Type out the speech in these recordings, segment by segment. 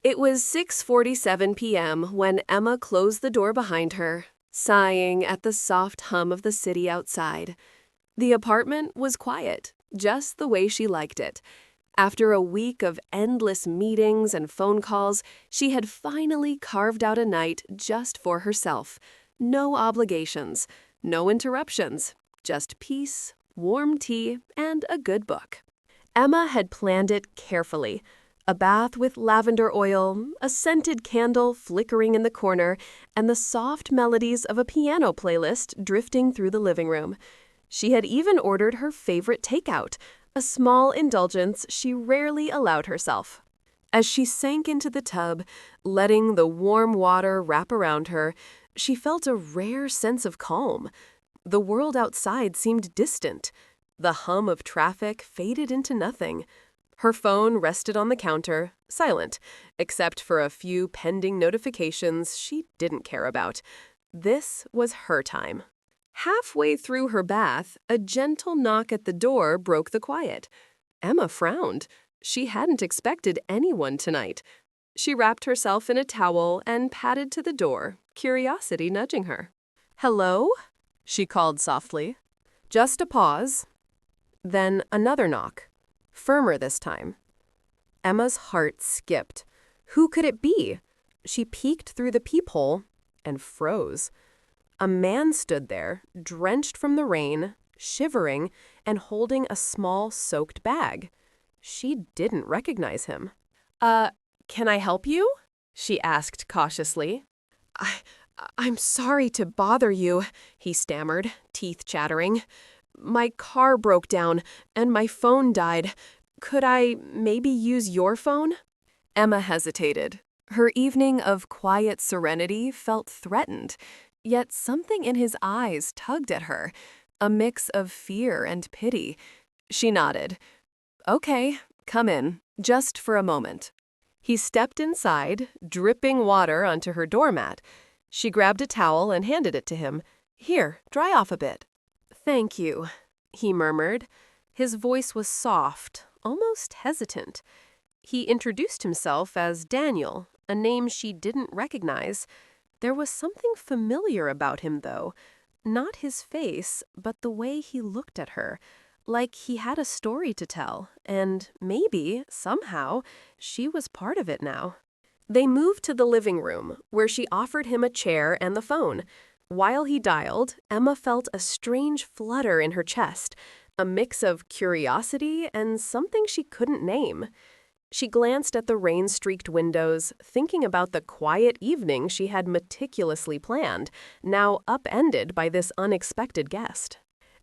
It was 6:47 p.m. when Emma closed the door behind her, sighing at the soft hum of the city outside. The apartment was quiet, just the way she liked it. After a week of endless meetings and phone calls, she had finally carved out a night just for herself. No obligations, no interruptions, just peace, warm tea, and a good book. Emma had planned it carefully. A bath with lavender oil, a scented candle flickering in the corner, and the soft melodies of a piano playlist drifting through the living room. She had even ordered her favorite takeout, a small indulgence she rarely allowed herself. As she sank into the tub, letting the warm water wrap around her, she felt a rare sense of calm. The world outside seemed distant. The hum of traffic faded into nothing. Her phone rested on the counter, silent, except for a few pending notifications she didn't care about. This was her time. Halfway through her bath, a gentle knock at the door broke the quiet. Emma frowned. She hadn't expected anyone tonight. She wrapped herself in a towel and padded to the door, curiosity nudging her. "Hello?" she called softly. Just a pause. Then another knock. Firmer this time. Emma's heart skipped. Who could it be? She peeked through the peephole and froze. A man stood there, drenched from the rain, shivering, and holding a small soaked bag. She didn't recognize him. Can I help you?" she asked cautiously. I'm sorry to bother you," he stammered, teeth chattering. "My car broke down, and my phone died. Could I maybe use your phone?" Emma hesitated. Her evening of quiet serenity felt threatened, yet something in his eyes tugged at her, a mix of fear and pity. She nodded. "Okay, come in, just for a moment." He stepped inside, dripping water onto her doormat. She grabbed a towel and handed it to him. "Here, dry off a bit." "Thank you," he murmured. His voice was soft, almost hesitant. He introduced himself as Daniel, a name she didn't recognize. There was something familiar about him, though. Not his face, but the way he looked at her. Like he had a story to tell, and maybe, somehow, she was part of it now. They moved to the living room, where she offered him a chair and the phone. While he dialed, Emma felt a strange flutter in her chest, a mix of curiosity and something she couldn't name. She glanced at the rain-streaked windows, thinking about the quiet evening she had meticulously planned, now upended by this unexpected guest.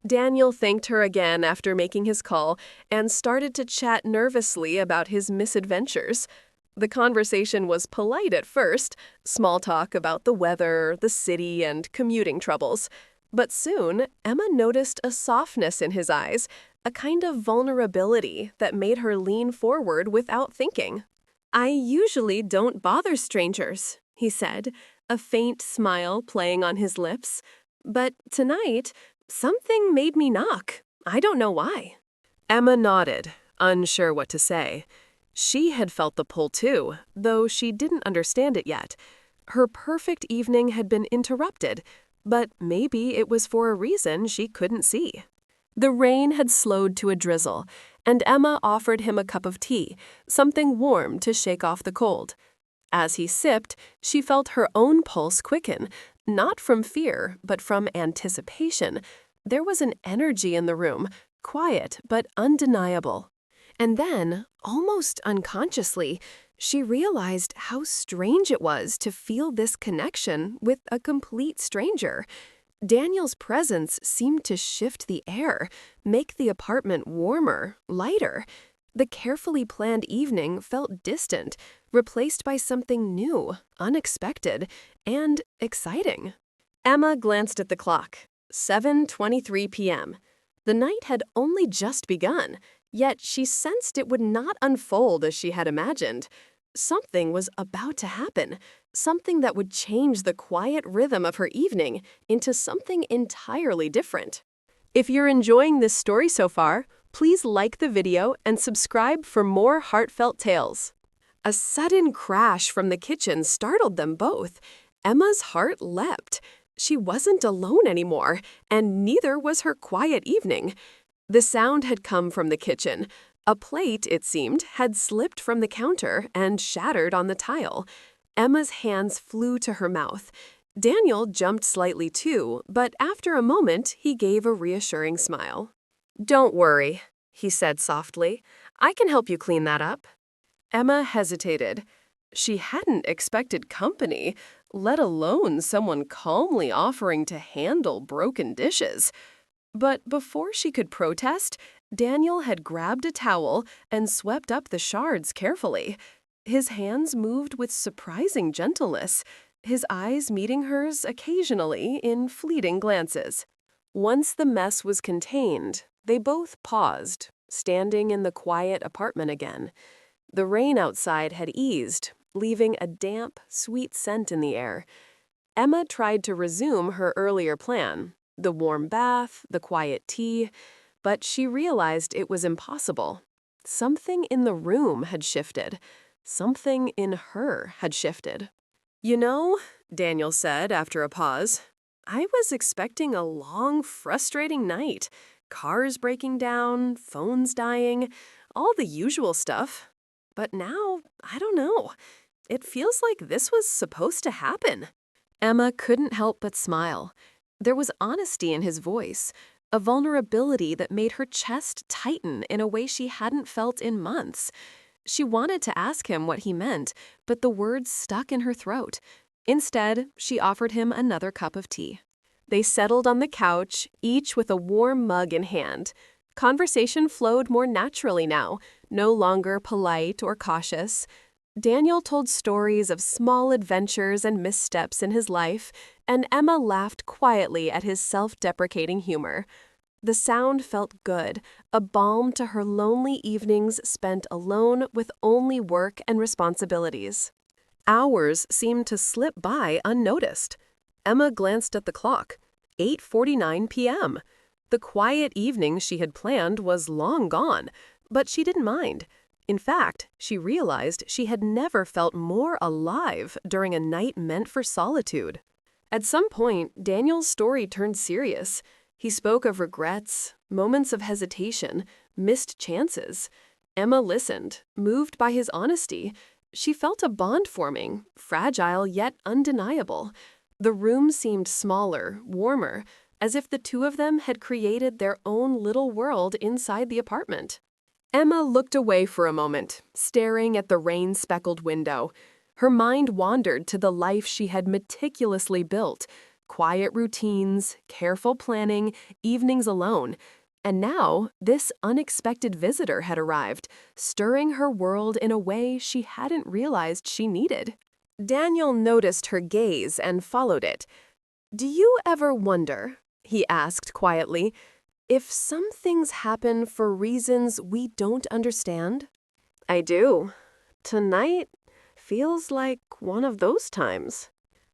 Daniel thanked her again after making his call and started to chat nervously about his misadventures. The conversation was polite at first, small talk about the weather, the city, and commuting troubles. But soon, Emma noticed a softness in his eyes, a kind of vulnerability that made her lean forward without thinking. "I usually don't bother strangers," he said, a faint smile playing on his lips. "But tonight, something made me knock. I don't know why." Emma nodded, unsure what to say. She had felt the pull too, though she didn't understand it yet. Her perfect evening had been interrupted, but maybe it was for a reason she couldn't see. The rain had slowed to a drizzle, and Emma offered him a cup of tea, something warm to shake off the cold. As he sipped, she felt her own pulse quicken, not from fear, but from anticipation. There was an energy in the room, quiet but undeniable. And then, almost unconsciously, she realized how strange it was to feel this connection with a complete stranger. Daniel's presence seemed to shift the air, make the apartment warmer, lighter. The carefully planned evening felt distant, replaced by something new, unexpected, and exciting. Emma glanced at the clock. 7:23 p.m. The night had only just begun, yet she sensed it would not unfold as she had imagined. Something was about to happen, something that would change the quiet rhythm of her evening into something entirely different. If you're enjoying this story so far, please like the video and subscribe for more heartfelt tales. A sudden crash from the kitchen startled them both. Emma's heart leapt. She wasn't alone anymore, and neither was her quiet evening. The sound had come from the kitchen. A plate, it seemed, had slipped from the counter and shattered on the tile. Emma's hands flew to her mouth. Daniel jumped slightly too, but after a moment he gave a reassuring smile. "Don't worry," he said softly. "I can help you clean that up." Emma hesitated. She hadn't expected company, let alone someone calmly offering to handle broken dishes. But before she could protest, Daniel had grabbed a towel and swept up the shards carefully. His hands moved with surprising gentleness, his eyes meeting hers occasionally in fleeting glances. Once the mess was contained, they both paused, standing in the quiet apartment again. The rain outside had eased, leaving a damp, sweet scent in the air. Emma tried to resume her earlier plan, the warm bath, the quiet tea, but she realized it was impossible. Something in the room had shifted. Something in her had shifted. "You know," Daniel said after a pause, "I was expecting a long, frustrating night. Cars breaking down, phones dying, all the usual stuff. But now, I don't know. It feels like this was supposed to happen." Emma couldn't help but smile. There was honesty in his voice, a vulnerability that made her chest tighten in a way she hadn't felt in months. She wanted to ask him what he meant, but the words stuck in her throat. Instead, she offered him another cup of tea. They settled on the couch, each with a warm mug in hand. Conversation flowed more naturally now, no longer polite or cautious. Daniel told stories of small adventures and missteps in his life, and Emma laughed quietly at his self-deprecating humor. The sound felt good, a balm to her lonely evenings spent alone with only work and responsibilities. Hours seemed to slip by unnoticed. Emma glanced at the clock. 8:49 p.m. The quiet evening she had planned was long gone, but she didn't mind. In fact, she realized she had never felt more alive during a night meant for solitude. At some point, Daniel's story turned serious. He spoke of regrets, moments of hesitation, missed chances. Emma listened, moved by his honesty. She felt a bond forming, fragile yet undeniable. The room seemed smaller, warmer, as if the two of them had created their own little world inside the apartment. Emma looked away for a moment, staring at the rain-speckled window. Her mind wandered to the life she had meticulously built. Quiet routines, careful planning, evenings alone. And now, this unexpected visitor had arrived, stirring her world in a way she hadn't realized she needed. Daniel noticed her gaze and followed it. "Do you ever wonder," he asked quietly, "if some things happen for reasons we don't understand?" "I do. Tonight feels like one of those times."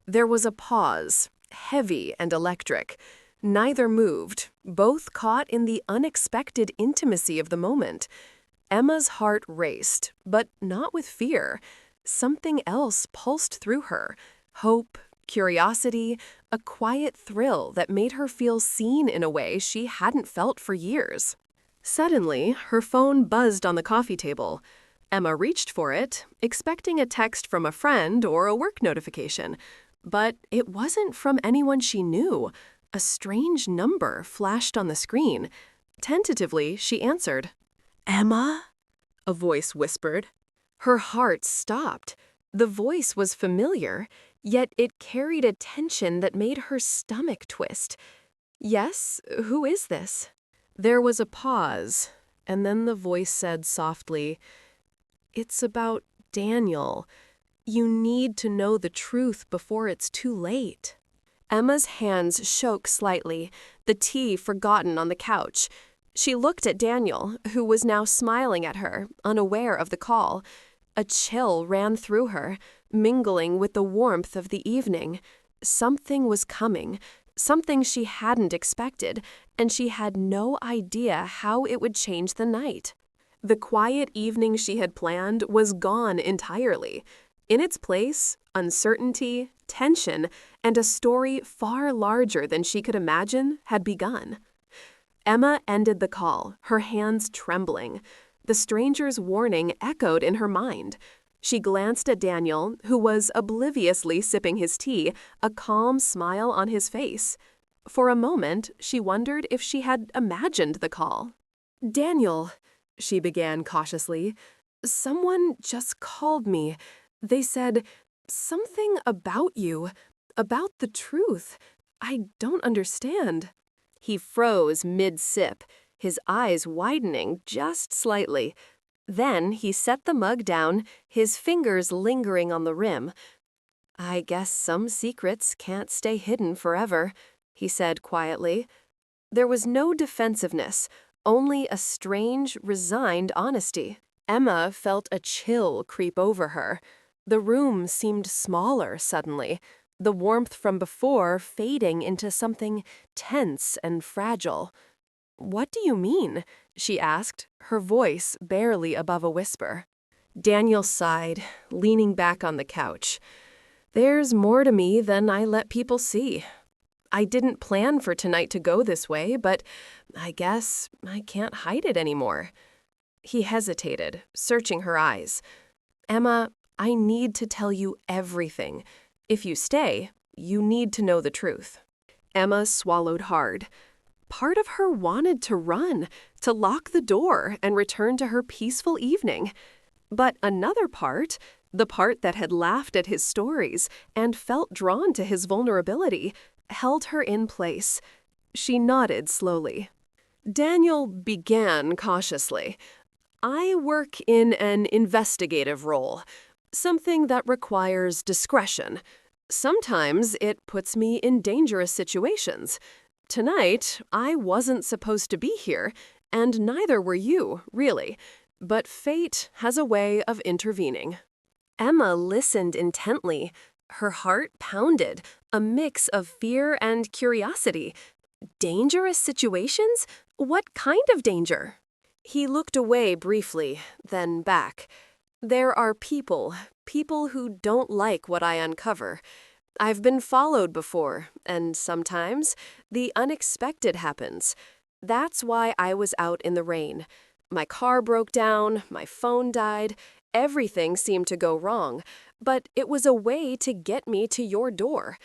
There was a pause, heavy and electric. Neither moved, both caught in the unexpected intimacy of the moment. Emma's heart raced, but not with fear. Something else pulsed through her. Hope, curiosity, a quiet thrill that made her feel seen in a way she hadn't felt for years. Suddenly, her phone buzzed on the coffee table. Emma reached for it, expecting a text from a friend or a work notification. But it wasn't from anyone she knew. A strange number flashed on the screen. Tentatively, she answered. "Emma?" a voice whispered. Her heart stopped. The voice was familiar, yet it carried a tension that made her stomach twist. "Yes, who is this?" There was a pause, and then the voice said softly, "It's about Daniel. You need to know the truth before it's too late." Emma's hands shook slightly, the tea forgotten on the couch. She looked at Daniel, who was now smiling at her, unaware of the call. A chill ran through her, mingling with the warmth of the evening. Something was coming, something she hadn't expected, and she had no idea how it would change the night. The quiet evening she had planned was gone entirely. In its place, uncertainty, tension, and a story far larger than she could imagine had begun. Emma ended the call, her hands trembling. The stranger's warning echoed in her mind. She glanced at Daniel, who was obliviously sipping his tea, a calm smile on his face. For a moment, she wondered if she had imagined the call. "Daniel," she began cautiously, "someone just called me. They said something about you, about the truth. I don't understand." He froze mid-sip, his eyes widening just slightly. Then he set the mug down, his fingers lingering on the rim. "I guess some secrets can't stay hidden forever," he said quietly. There was no defensiveness, only a strange, resigned honesty. Emma felt a chill creep over her. The room seemed smaller suddenly, the warmth from before fading into something tense and fragile. "What do you mean?" she asked, her voice barely above a whisper. Daniel sighed, leaning back on the couch. "There's more to me than I let people see. I didn't plan for tonight to go this way, but I guess I can't hide it anymore." He hesitated, searching her eyes. "Emma, I need to tell you everything. If you stay, you need to know the truth." Emma swallowed hard. Part of her wanted to run, to lock the door and return to her peaceful evening. But another part, the part that had laughed at his stories and felt drawn to his vulnerability, held her in place. She nodded slowly. Daniel began cautiously. "I work in an investigative role, something that requires discretion. Sometimes it puts me in dangerous situations. Tonight, I wasn't supposed to be here, and neither were you, really. But fate has a way of intervening." Emma listened intently. Her heart pounded, a mix of fear and curiosity. Dangerous situations? What kind of danger? He looked away briefly, then back. "There are people who don't like what I uncover. I've been followed before, and sometimes the unexpected happens. That's why I was out in the rain. My car broke down, my phone died, everything seemed to go wrong, but it was a way to get me to your door.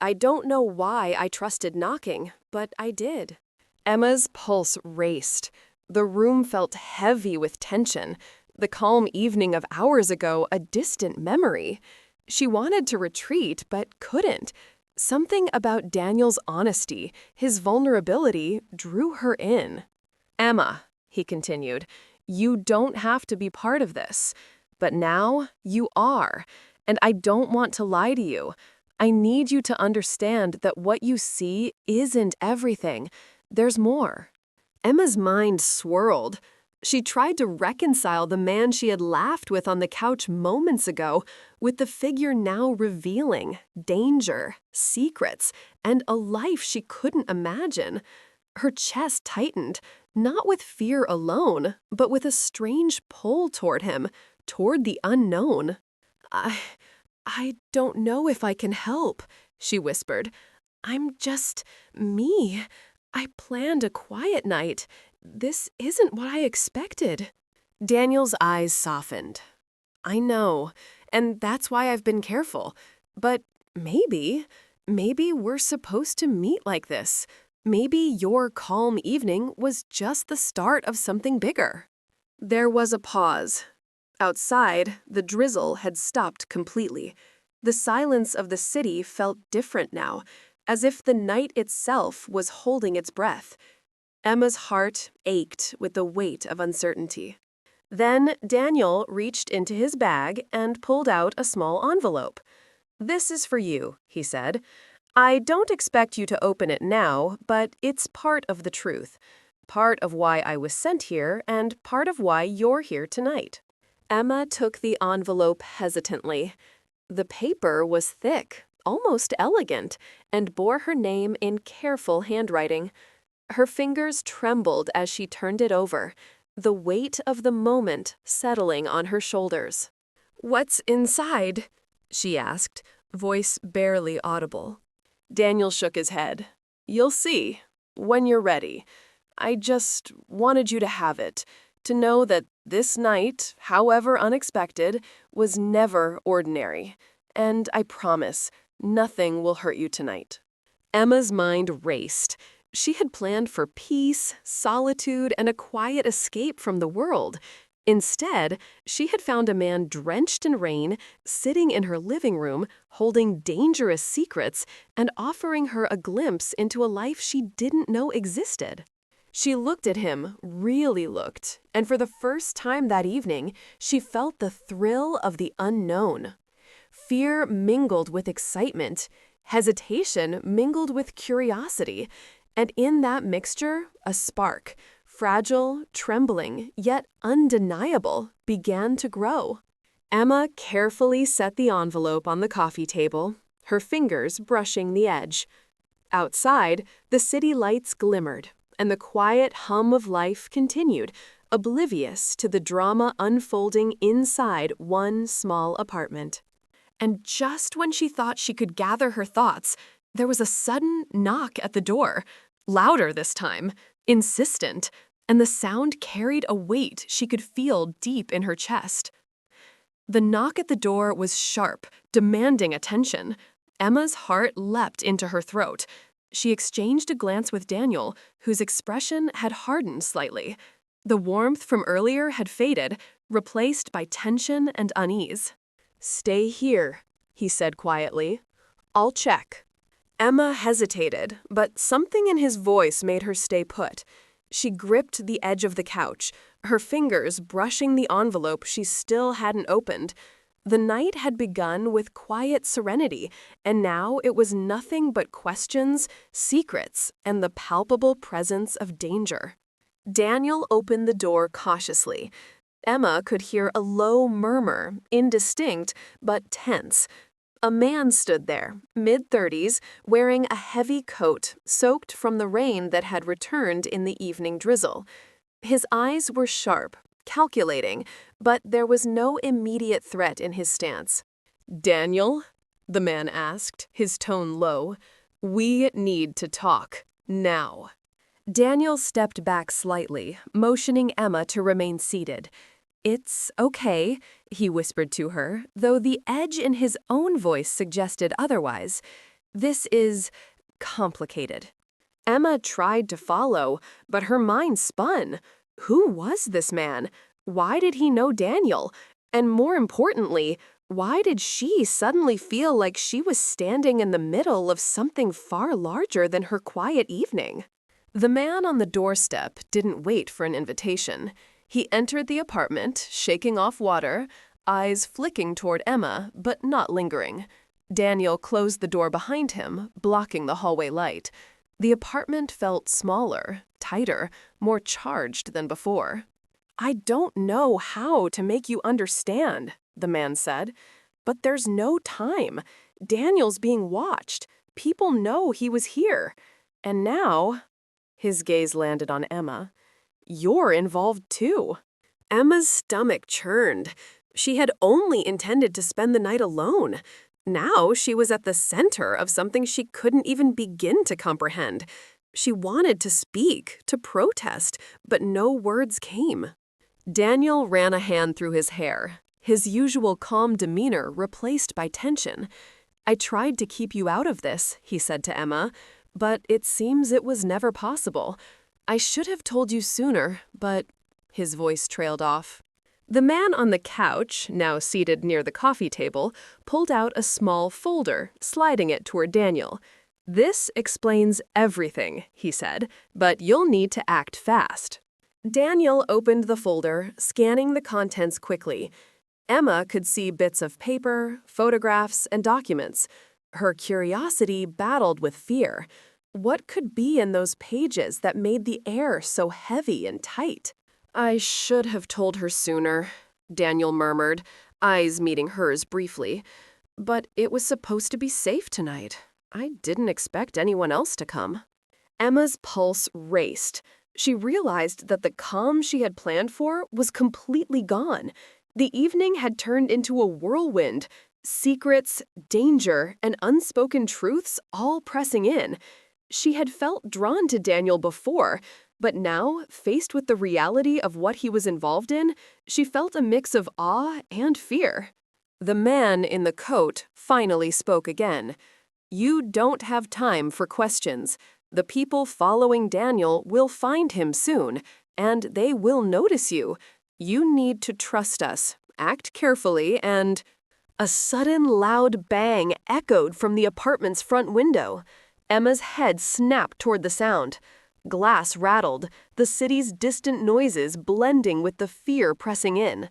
I don't know why I trusted knocking, but I did." Emma's pulse raced. The room felt heavy with tension, the calm evening of hours ago a distant memory. She wanted to retreat, but couldn't. Something about Daniel's honesty, his vulnerability, drew her in. "Emma," he continued, "you don't have to be part of this. But now you are, and I don't want to lie to you. I need you to understand that what you see isn't everything. There's more." Emma's mind swirled. She tried to reconcile the man she had laughed with on the couch moments ago with the figure now revealing danger, secrets, and a life she couldn't imagine. Her chest tightened, not with fear alone, but with a strange pull toward him, toward the unknown. I don't know if I can help," she whispered. "I'm just me. I planned a quiet night. This isn't what I expected." Daniel's eyes softened. "I know, and that's why I've been careful. But maybe we're supposed to meet like this. Maybe your calm evening was just the start of something bigger." There was a pause. Outside, the drizzle had stopped completely. The silence of the city felt different now, as if the night itself was holding its breath. Emma's heart ached with the weight of uncertainty. Then Daniel reached into his bag and pulled out a small envelope. "This is for you," he said. "I don't expect you to open it now, but it's part of the truth. Part of why I was sent here and part of why you're here tonight." Emma took the envelope hesitantly. The paper was thick, almost elegant, and bore her name in careful handwriting. Her fingers trembled as she turned it over. the weight of the moment settling on her shoulders. "What's inside?" she asked, voice barely audible. Daniel shook his head. "You'll see, when you're ready. I just wanted you to have it, to know that this night, however unexpected, was never ordinary. And I promise, nothing will hurt you tonight." Emma's mind raced. She had planned for peace, solitude, and a quiet escape from the world. Instead, she had found a man drenched in rain, sitting in her living room, holding dangerous secrets, and offering her a glimpse into a life she didn't know existed. She looked at him, really looked, and for the first time that evening, she felt the thrill of the unknown. Fear mingled with excitement, hesitation mingled with curiosity, and in that mixture, a spark, fragile, trembling, yet undeniable, began to grow. Emma carefully set the envelope on the coffee table, her fingers brushing the edge. Outside, the city lights glimmered, and the quiet hum of life continued, oblivious to the drama unfolding inside one small apartment. And just when she thought she could gather her thoughts, there was a sudden knock at the door, louder this time, insistent, and the sound carried a weight she could feel deep in her chest. The knock at the door was sharp, demanding attention. Emma's heart leapt into her throat. She exchanged a glance with Daniel, whose expression had hardened slightly. The warmth from earlier had faded, replaced by tension and unease. "Stay here," he said quietly. "I'll check." Emma hesitated, but something in his voice made her stay put. She gripped the edge of the couch, her fingers brushing the envelope she still hadn't opened. The night had begun with quiet serenity, and now it was nothing but questions, secrets, and the palpable presence of danger. Daniel opened the door cautiously. Emma could hear a low murmur, indistinct but tense. A man stood there, mid-30s, wearing a heavy coat soaked from the rain that had returned in the evening drizzle. His eyes were sharp, calculating, but there was no immediate threat in his stance. "Daniel?" the man asked, his tone low. "We need to talk, now." Daniel stepped back slightly, motioning Emma to remain seated. "It's okay," he whispered to her, though the edge in his own voice suggested otherwise. "This is complicated." Emma tried to follow, but her mind spun. Who was this man? Why did he know Daniel? And more importantly, why did she suddenly feel like she was standing in the middle of something far larger than her quiet evening? The man on the doorstep didn't wait for an invitation. He entered the apartment, shaking off water, eyes flicking toward Emma, but not lingering. Daniel closed the door behind him, blocking the hallway light. The apartment felt smaller, tighter, more charged than before. "I don't know how to make you understand," the man said, "but there's no time. Daniel's being watched. People know he was here. And now," his gaze landed on Emma, "you're involved too." Emma's stomach churned. She had only intended to spend the night alone. Now she was at the center of something she couldn't even begin to comprehend. She wanted to speak, to protest, but no words came. Daniel ran a hand through his hair, his usual calm demeanor replaced by tension. "I tried to keep you out of this," he said to Emma, "but it seems it was never possible. I should have told you sooner, but—" His voice trailed off. The man on the couch, now seated near the coffee table, pulled out a small folder, sliding it toward Daniel. "This explains everything," he said, "but you'll need to act fast." Daniel opened the folder, scanning the contents quickly. Emma could see bits of paper, photographs, and documents. Her curiosity battled with fear. What could be in those pages that made the air so heavy and tight? "I should have told her sooner," Daniel murmured, eyes meeting hers briefly. "But it was supposed to be safe tonight. I didn't expect anyone else to come." Emma's pulse raced. She realized that the calm she had planned for was completely gone. The evening had turned into a whirlwind, secrets, danger, and unspoken truths all pressing in. She had felt drawn to Daniel before, but now, faced with the reality of what he was involved in, she felt a mix of awe and fear. The man in the coat finally spoke again. "You don't have time for questions. The people following Daniel will find him soon, and they will notice you. You need to trust us, act carefully, and—" A sudden loud bang echoed from the apartment's front window. Emma's head snapped toward the sound. Glass rattled, the city's distant noises blending with the fear pressing in.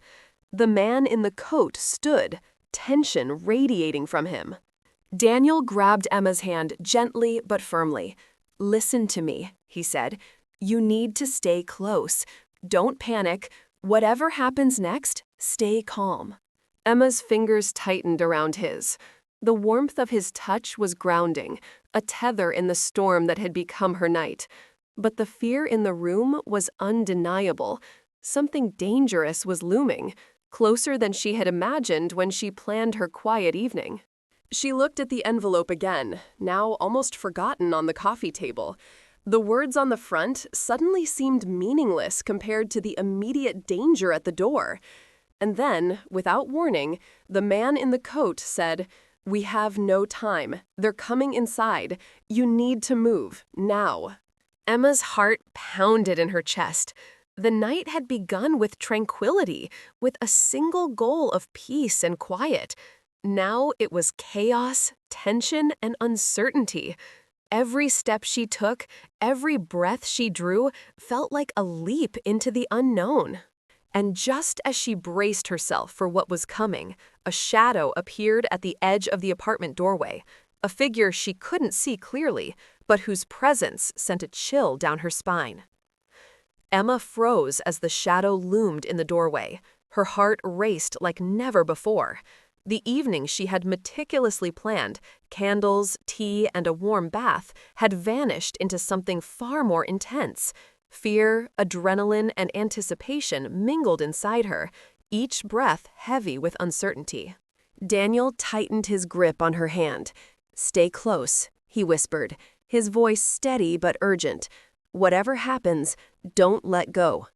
The man in the coat stood, tension radiating from him. Daniel grabbed Emma's hand gently but firmly. "Listen to me," he said. "You need to stay close. Don't panic. Whatever happens next, stay calm." Emma's fingers tightened around his. The warmth of his touch was grounding, a tether in the storm that had become her night. But the fear in the room was undeniable. Something dangerous was looming, closer than she had imagined when she planned her quiet evening. She looked at the envelope again, now almost forgotten on the coffee table. The words on the front suddenly seemed meaningless compared to the immediate danger at the door. And then, without warning, the man in the coat said, "We have no time. They're coming inside. You need to move, now." Emma's heart pounded in her chest. The night had begun with tranquility, with a single goal of peace and quiet. Now it was chaos, tension, and uncertainty. Every step she took, every breath she drew, felt like a leap into the unknown. And just as she braced herself for what was coming, a shadow appeared at the edge of the apartment doorway, a figure she couldn't see clearly, but whose presence sent a chill down her spine. Emma froze as the shadow loomed in the doorway. Her heart raced like never before. The evening she had meticulously planned, candles, tea, and a warm bath, had vanished into something far more intense. Fear, adrenaline, and anticipation mingled inside her, each breath heavy with uncertainty. Daniel tightened his grip on her hand. "Stay close," he whispered, his voice steady but urgent. "Whatever happens, don't let go."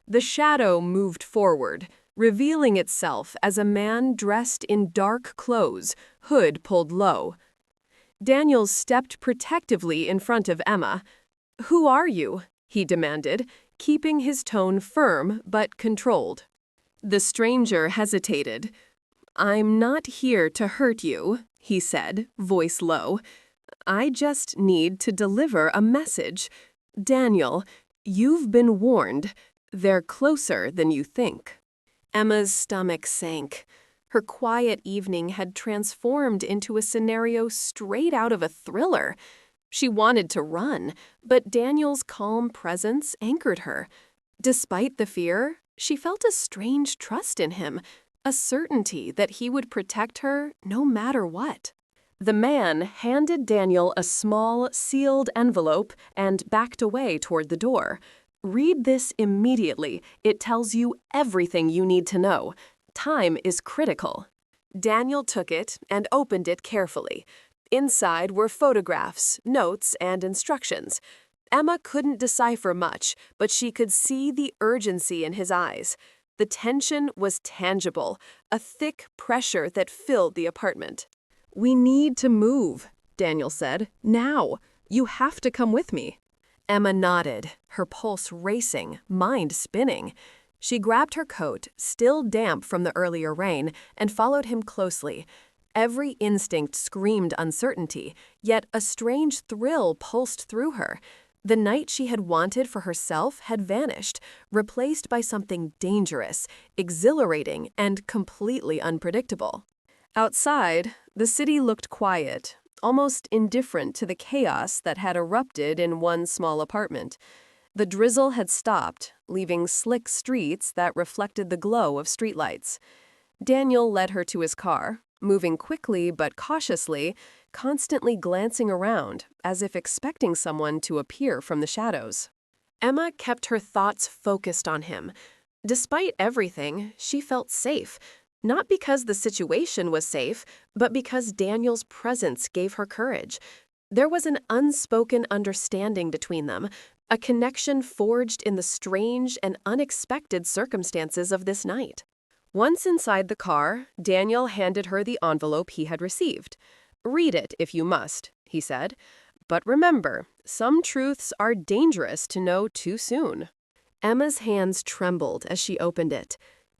The shadow moved forward, revealing itself as a man dressed in dark clothes, hood pulled low. Daniel stepped protectively in front of Emma. "Who are you?" he demanded, keeping his tone firm but controlled. The stranger hesitated. "I'm not here to hurt you," he said, voice low. "I just need to deliver a message. Daniel, you've been warned. They're closer than you think." Emma's stomach sank. Her quiet evening had transformed into a scenario straight out of a thriller. She wanted to run, but Daniel's calm presence anchored her. Despite the fear, she felt a strange trust in him, a certainty that he would protect her no matter what. The man handed Daniel a small, sealed envelope and backed away toward the door. "Read this immediately. It tells you everything you need to know. Time is critical." Daniel took it and opened it carefully. Inside were photographs, notes, and instructions. Emma couldn't decipher much, but she could see the urgency in his eyes. The tension was tangible, a thick pressure that filled the apartment. "We need to move," Daniel said. "Now. You have to come with me." Emma nodded, her pulse racing, mind spinning. She grabbed her coat, still damp from the earlier rain, and followed him closely. Every instinct screamed uncertainty, yet a strange thrill pulsed through her. The night she had wanted for herself had vanished, replaced by something dangerous, exhilarating, and completely unpredictable. Outside, the city looked quiet, almost indifferent to the chaos that had erupted in one small apartment. The drizzle had stopped, leaving slick streets that reflected the glow of streetlights. Daniel led her to his car, moving quickly but cautiously, constantly glancing around, as if expecting someone to appear from the shadows. Emma kept her thoughts focused on him. Despite everything, she felt safe, not because the situation was safe, but because Daniel's presence gave her courage. There was an unspoken understanding between them, a connection forged in the strange and unexpected circumstances of this night. Once inside the car, Daniel handed her the envelope he had received. "Read it if you must," he said. "But remember, some truths are dangerous to know too soon." Emma's hands trembled as she opened it.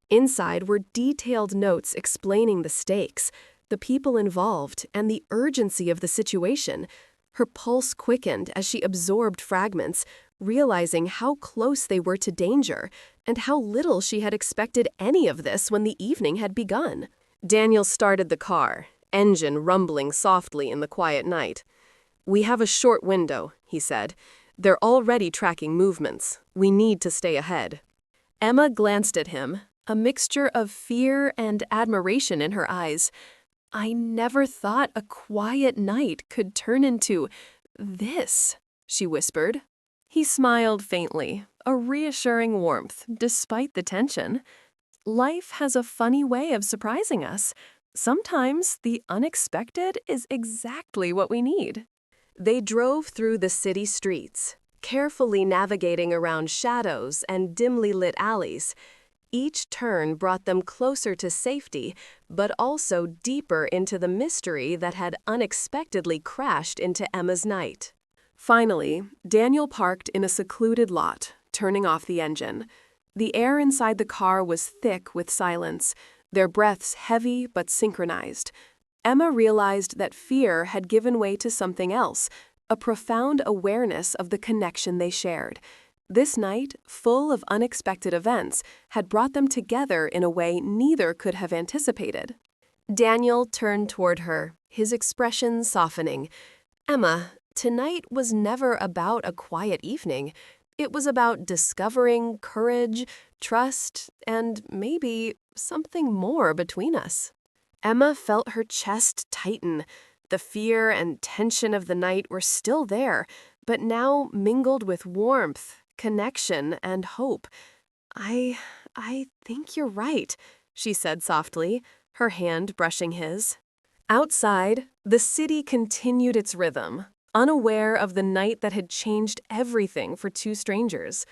Inside were detailed notes explaining the stakes, the people involved, and the urgency of the situation. Her pulse quickened as she absorbed fragments, realizing how close they were to danger, and how little she had expected any of this when the evening had begun. Daniel started the car, engine rumbling softly in the quiet night. "We have a short window," he said. "They're already tracking movements. We need to stay ahead." Emma glanced at him, a mixture of fear and admiration in her eyes. "I never thought a quiet night could turn into this," she whispered. He smiled faintly, a reassuring warmth despite the tension. "Life has a funny way of surprising us. Sometimes the unexpected is exactly what we need." They drove through the city streets, carefully navigating around shadows and dimly lit alleys. Each turn brought them closer to safety, but also deeper into the mystery that had unexpectedly crashed into Emma's night. Finally, Daniel parked in a secluded lot, turning off the engine. The air inside the car was thick with silence, their breaths heavy but synchronized. Emma realized that fear had given way to something else, a profound awareness of the connection they shared. This night, full of unexpected events, had brought them together in a way neither could have anticipated. Daniel turned toward her, his expression softening. "Emma, tonight was never about a quiet evening. It was about discovering courage, trust, and maybe something more between us." Emma felt her chest tighten. The fear and tension of the night were still there, but now mingled with warmth, connection, and hope. I think you're right," she said softly, her hand brushing his. Outside, the city continued its rhythm, unaware of the night that had changed everything for two strangers.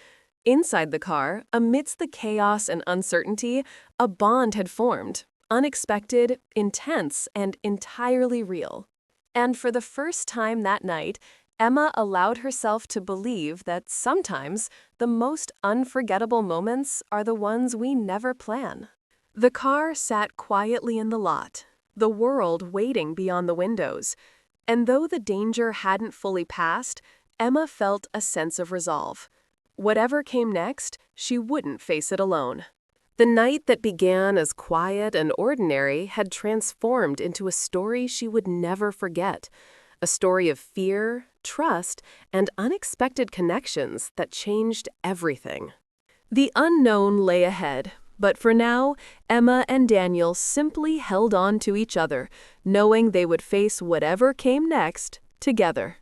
Inside the car, amidst the chaos and uncertainty, a bond had formed, unexpected, intense, and entirely real. And for the first time that night, Emma allowed herself to believe that sometimes the most unforgettable moments are the ones we never plan. The car sat quietly in the lot, the world waiting beyond the windows. And though the danger hadn't fully passed, Emma felt a sense of resolve. Whatever came next, she wouldn't face it alone. The night that began as quiet and ordinary had transformed into a story she would never forget. A story of fear, trust, and unexpected connections that changed everything. The unknown lay ahead, but for now, Emma and Daniel simply held on to each other, knowing they would face whatever came next together.